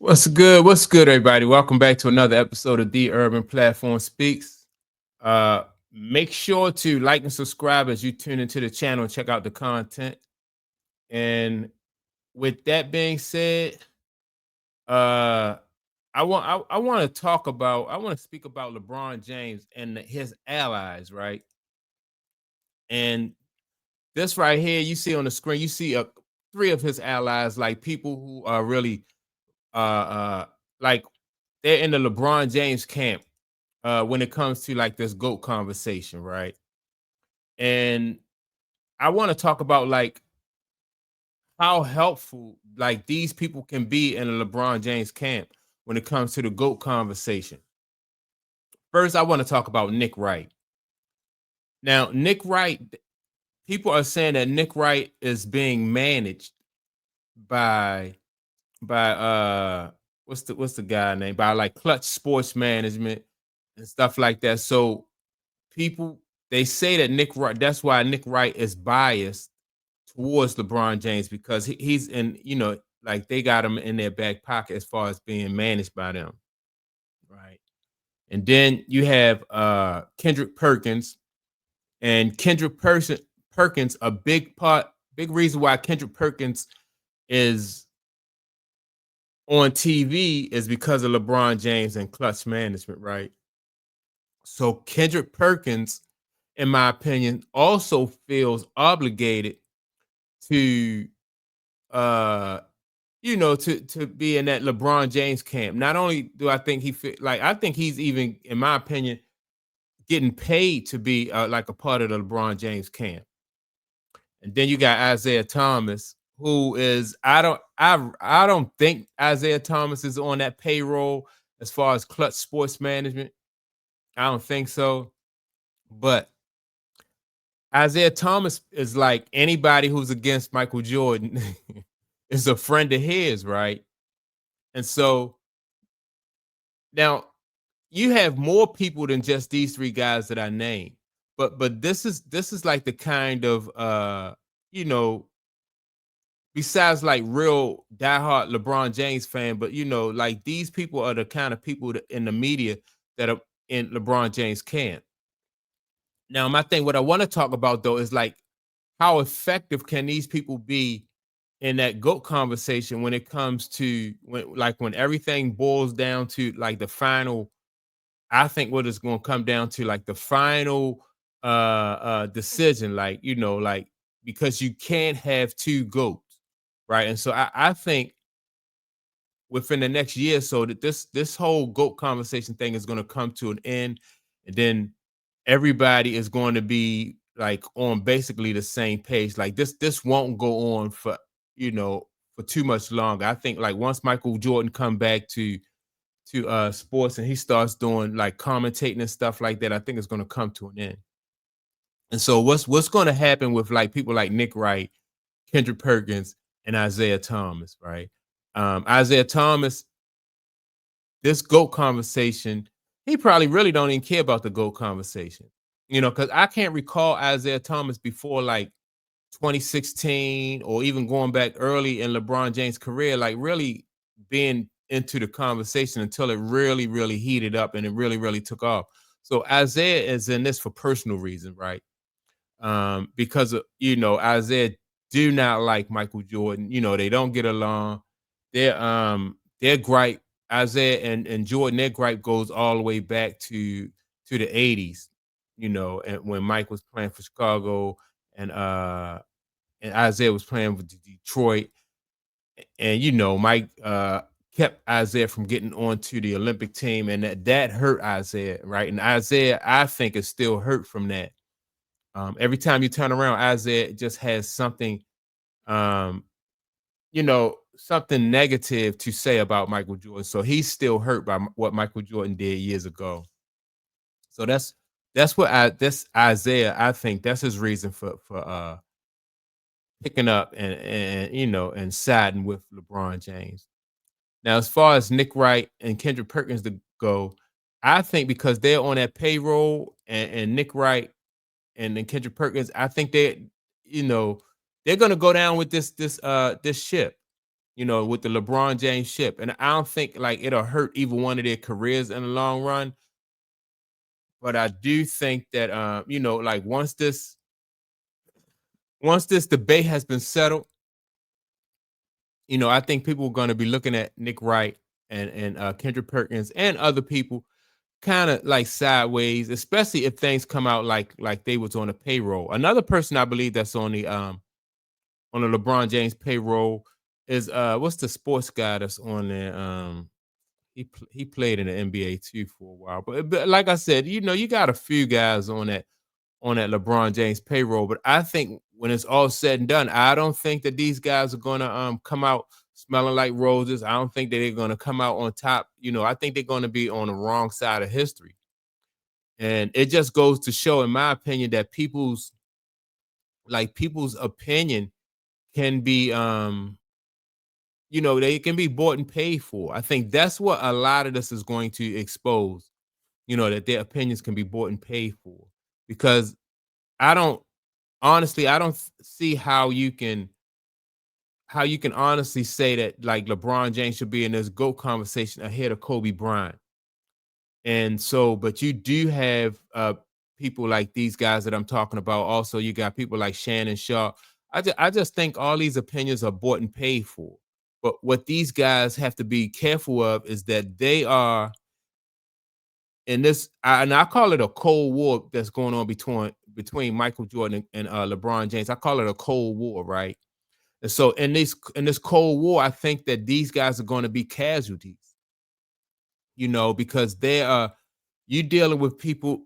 What's good? What's good, everybody? Welcome back to another episode of The Urban Platform Speaks. Make sure to like and subscribe as you tune into the channel and check out the content. And with that being said, uh, I want to speak about LeBron James and his allies, right? And this right here, you see on the screen, you see three of his allies, like people who are really like they're in the LeBron James camp when it comes to like this GOAT conversation, right? And I want to talk about like how helpful like these people can be in the LeBron James camp when it comes to the GOAT conversation. First, I want to talk about Nick Wright. Now, Nick Wright, people are saying that Nick Wright is being managed by what's the guy name? By like Clutch Sports Management and stuff like that. So people they say that Nick Wright, that's why Nick Wright is biased towards LeBron James because he's in, like they got him in their back pocket as far as being managed by them, right? And then you have Kendrick Perkins, and Perkins, a big reason why Kendrick Perkins is on TV is because of LeBron James and Clutch Management, right? So Kendrick Perkins, in my opinion, also feels obligated to uh to be in that LeBron James camp. Not only do I think he fit, like I think he's even, in my opinion, getting paid to be like a part of the LeBron James camp. And then you got Isaiah Thomas, who is I don't think Isaiah Thomas is on that payroll as far as Clutch Sports Management. I don't think so. But Isaiah Thomas is like anybody who's against Michael Jordan is a friend of his, right? And so now you have more people than just these three guys that I named. But this is like the kind of you know, besides like real diehard LeBron James fan, but like these people are the kind of people that in the media that are in LeBron James camp. Now, my thing, what I want to talk about though, is like how effective can these people be in that GOAT conversation when it comes to when everything boils down to like the final. I think what it's going to come down to like the final decision, like like because you can't have two GOATs, right? And so I think within the next year or so that this whole GOAT conversation thing is going to come to an end, and then everybody is going to be like on basically the same page. Like this won't go on for for too much longer. I think like once Michael Jordan come back to sports and he starts doing like commentating and stuff like that, I think it's going to come to an end. And so what's going to happen with like people like Nick Wright, Kendrick Perkins, and Isaiah Thomas, right? Isaiah Thomas, this GOAT conversation, he probably really don't even care about the GOAT conversation. Because I can't recall Isaiah Thomas before like 2016 or even going back early in LeBron James' career, like really being into the conversation until it really, really heated up and it really, really took off. So Isaiah is in this for personal reasons, right? Because of, Isaiah do not like Michael Jordan. They don't get along. Their gripe, Isaiah and Jordan, their gripe goes all the way back to the 80s, and when Mike was playing for Chicago and Isaiah was playing with Detroit. And Mike kept Isaiah from getting onto the Olympic team, and that hurt Isaiah, right? And Isaiah, I think, is still hurt from that. Every time you turn around, Isaiah just has something, um, something negative to say about Michael Jordan. So he's still hurt by what Michael Jordan did years ago. So that's what this Isaiah, I think that's his reason for picking up and siding with LeBron James. Now, as far as Nick Wright and Kendrick Perkins to go, I think because they're on that payroll and Nick Wright and then Kendrick Perkins, I think you know, they're gonna go down with this ship. with the LeBron James ship. And I don't think like it'll hurt either one of their careers in the long run. But I do think that like once this debate has been settled, I think people are gonna be looking at Nick Wright and Kendrick Perkins and other people kind of like sideways, especially if things come out like they was on a payroll. Another person I believe that's on the LeBron James payroll is what's the sports guy that's on there? He played in the NBA too for a while. But like I said, you got a few guys on that LeBron James payroll. But I think when it's all said and done, I don't think that these guys are gonna come out smelling like roses. I don't think that they're gonna come out on top. I think they're gonna be on the wrong side of history. And it just goes to show, in my opinion, that people's opinion can be they can be bought and paid for. I think that's what a lot of this is going to expose, that their opinions can be bought and paid for. Because I don't honestly, I don't see how you can honestly say that like LeBron James should be in this GOAT conversation ahead of Kobe Bryant. And so, but you do have people like these guys that I'm talking about. Also, you got people like Shannon Sharp. I just think all these opinions are bought and paid for. But what these guys have to be careful of is that they are in this, and I call it a cold war that's going on between Michael Jordan and LeBron James. I call it a cold war, right? And so in this cold war, I think that these guys are going to be casualties, because they are you dealing with people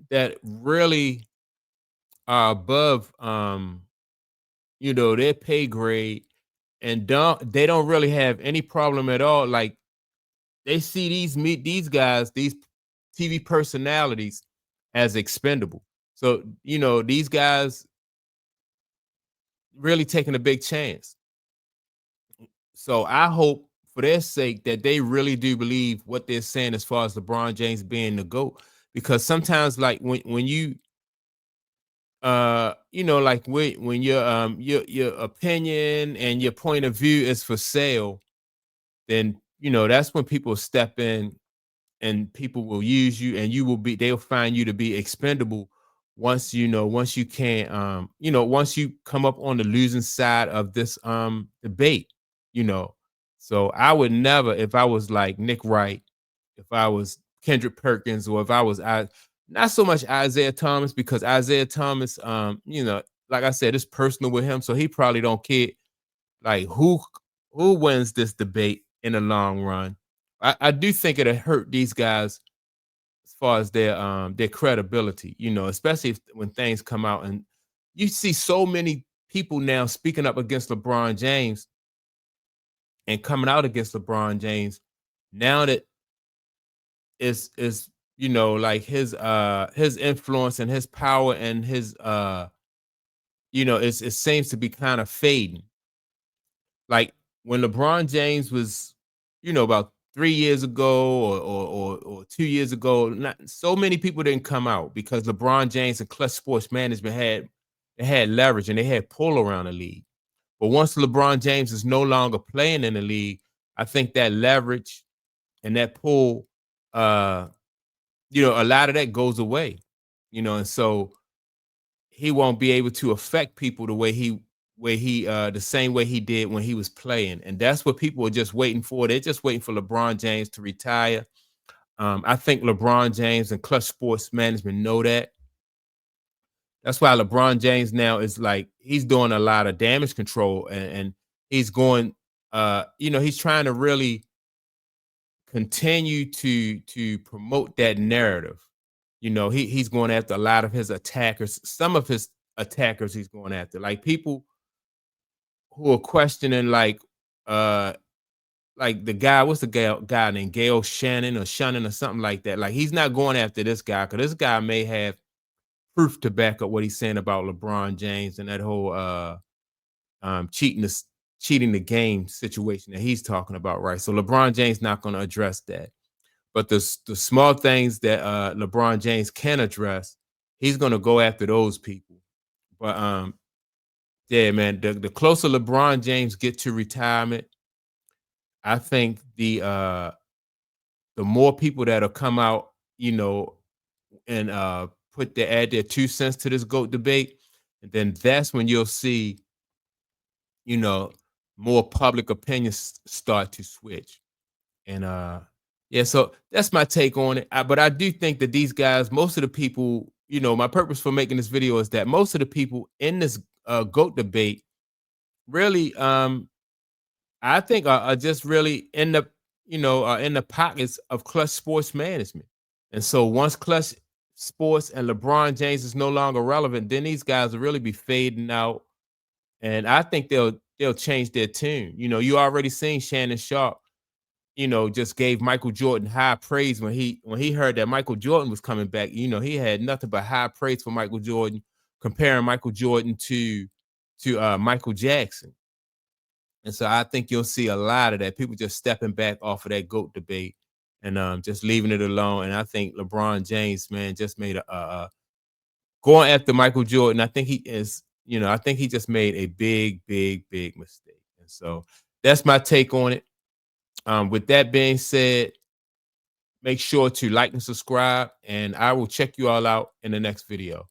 that really are above their pay grade, and they don't really have any problem at all. Like, they see these guys, these TV personalities, as expendable. So, these guys really taking a big chance. So I hope for their sake that they really do believe what they're saying as far as LeBron James being the GOAT. Because sometimes, like, when you like when your opinion and your point of view is for sale, then that's when people step in, and people will use you, and they'll find you to be expendable once you can't once you come up on the losing side of this debate. you know so I would never, if I was like Nick Wright, if I was Kendrick Perkins, or if I was not so much Isaiah Thomas, because Isaiah Thomas, like I said, it's personal with him, so he probably don't care like who wins this debate in the long run. I do think it'll hurt these guys as far as their credibility, especially when things come out, and you see so many people now speaking up against LeBron James and coming out against LeBron James now that is like his influence and his power and his it seems to be kind of fading. Like, when LeBron James was, about 3 years ago, or 2 years ago, not so many people didn't come out because LeBron James and Clutch Sports Management had leverage and they had pull around the league. But once LeBron James is no longer playing in the league, I think that leverage and that pull, uh, a lot of that goes away. And so he won't be able to affect people the same way he did when he was playing. And that's what people are just waiting for. They're just waiting for LeBron James to retire. I think LeBron James and Clutch Sports Management know that. That's why LeBron James now is like he's doing a lot of damage control, and he's going he's trying to really continue to promote that narrative. He's going after a lot of his attackers. Some of his attackers he's going after, like people who are questioning, like the guy, what's the guy named Gail Shannon or something like that. Like, he's not going after this guy because this guy may have proof to back up what he's saying about LeBron James and that whole cheating the game situation that he's talking about, right? So LeBron James not going to address that. But the small things that LeBron James can address, he's going to go after those people. But yeah, man, the closer LeBron James get to retirement, I think the more people that'll come out, and put their add their 2 cents to this GOAT debate, and then that's when you'll see, you know, more public opinions start to switch. And yeah, so that's my take on it. But I do think that these guys, most of the people, my purpose for making this video is that most of the people in this GOAT debate really, I think are just really in the pockets of Clutch Sports Management. And so once Clutch Sports and LeBron James is no longer relevant, then these guys will really be fading out. And I think they'll change their tune. You already seen Shannon Sharp, just gave Michael Jordan high praise when he heard that Michael Jordan was coming back. He had nothing but high praise for Michael Jordan, comparing Michael Jordan to Michael Jackson. And so I think you'll see a lot of that. People just stepping back off of that GOAT debate and just leaving it alone. And I think LeBron James, man, just made a going after Michael Jordan. I think he is, I think he just made a big, big, big mistake. And so that's my take on it. With that being said, make sure to like and subscribe, and I will check you all out in the next video.